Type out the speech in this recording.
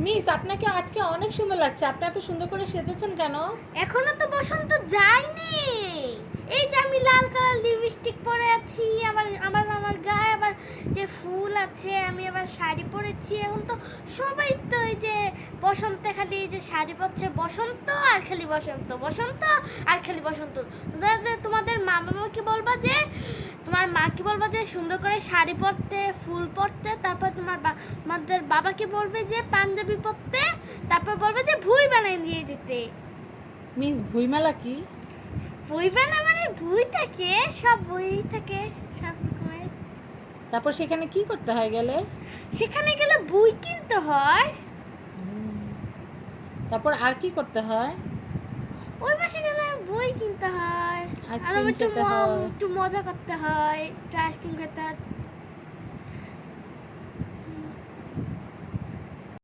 Miss, আপনাকে আজকে অনেক সুন্দর লাগছে। আপনি এত সুন্দর করে সেজেছেন কেন? এখনো তো বসন্ত যায়নি। এই যে আমি লাল কালার লিপস্টিক পরে আছি, আবার আমার আমার গায়ে আবার যে ফুল আছে, আমি আবার শাড়ি পরেছি। এখন তো সবাই তো এই যে বসন্তে খালি এই যে শাড়ি পরছে, বসন্ত আর খালি বসন্ত, বসন্ত আর খালি বসন্ত। তোমাদের মা বাবাকে বলবা যে, তোমার মাকে বলবা যে সুন্দর করে শাড়ি পরতে, ফুল পরতে, তারপর তোমাদের বাবাকে বলবে যে পাঞ্জাবি পরতে, তারপর বলবে যে ভুঁই বানিয়ে দিয়ে যেতে। মিস, ভুইমেলা কি? বই বানা মানে বই থাকে, সব বই থাকে, সব রকমের। তারপর সেখানে কি করতে হয় গেলে? সেখানে গেলে বই কিনতে হয়। তারপর আর কি করতে হয়? ওই পাশে গেলে বই কিনতে হয়, আর আইসক্রিম একটু খেতে হয়। একটু মজা করতে হয়, একটু আইসক্রিম খেতে হয়,